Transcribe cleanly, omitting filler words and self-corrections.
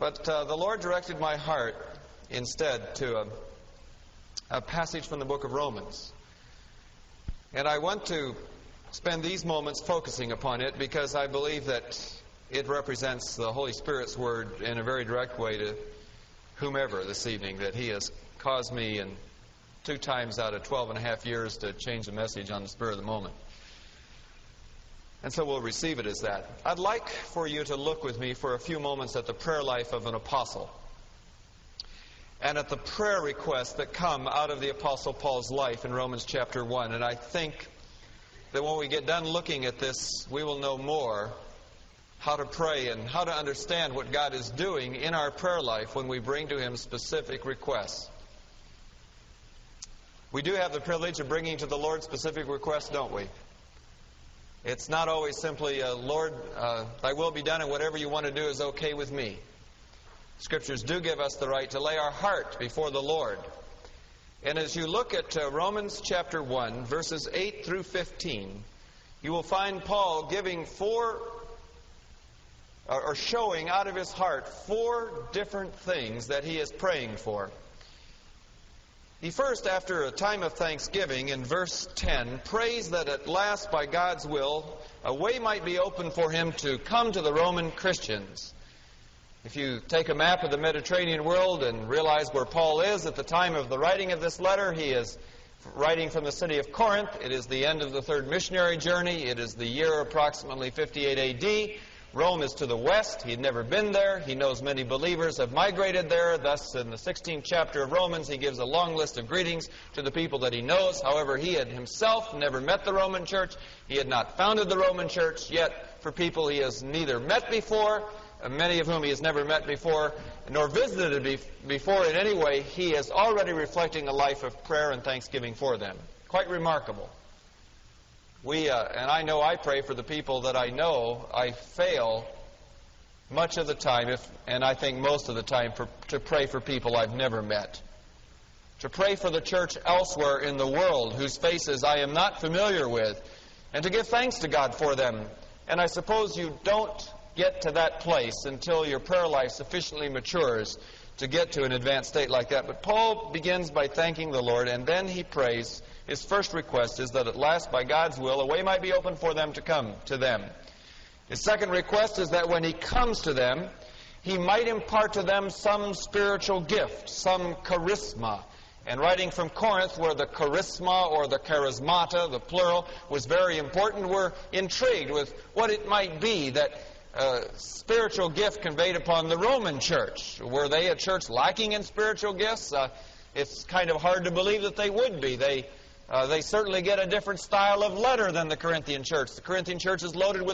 But the Lord directed my heart instead to a passage from the book of Romans. And I want to spend these moments focusing upon it because I believe that it represents the Holy Spirit's word in a very direct way to whomever this evening, that He has caused me in 2 times out of 12 and a half years to change the message on the spur of the moment. And so we'll receive it as that. I'd like for you to look with me for a few moments at the prayer life of an apostle and at the prayer requests that come out of the Apostle Paul's life in Romans chapter 1. And I think that when we get done looking at this, we will know more how to pray and how to understand what God is doing in our prayer life when we bring to Him specific requests. We do have the privilege of bringing to the Lord specific requests, don't we? It's not always simply, Lord, Thy will be done and whatever you want to do is okay with me. Scriptures do give us the right to lay our heart before the Lord. And as you look at Romans chapter 1, verses 8 through 15, you will find Paul giving showing out of his heart 4 different things that he is praying for. He first, after a time of thanksgiving, in verse 10, prays that at last, by God's will, a way might be open for him to come to the Roman Christians. If you take a map of the Mediterranean world and realize where Paul is at the time of the writing of this letter, he is writing from the city of Corinth. It is the end of the 3rd missionary journey. It is the year approximately 58 A.D., Rome is to the west. He had never been there. He knows many believers have migrated there. Thus, in the 16th chapter of Romans, he gives a long list of greetings to the people that he knows. However, he had himself never met the Roman church. He had not founded the Roman church. Yet, for people he has neither met before, many of whom he has never met before, nor visited before in any way, he is already reflecting a life of prayer and thanksgiving for them. Quite remarkable. And I know I pray for the people that I know. I fail much of the time, and I think most of the time, to pray for people I've never met. To pray for the church elsewhere in the world whose faces I am not familiar with, and to give thanks to God for them. And I suppose you don't get to that place until your prayer life sufficiently matures to get to an advanced state like that. But Paul begins by thanking the Lord, and then he prays. His first request is that at last, by God's will, a way might be open for them to come to them. His second request is that when he comes to them, he might impart to them some spiritual gift, some charisma. And writing from Corinth, where the charisma or the charismata, the plural, was very important, we're intrigued with what it might be that spiritual gift conveyed upon the Roman church. Were they a church lacking in spiritual gifts? It's kind of hard to believe that they would be. They certainly get a different style of letter than the Corinthian church. The Corinthian church is loaded with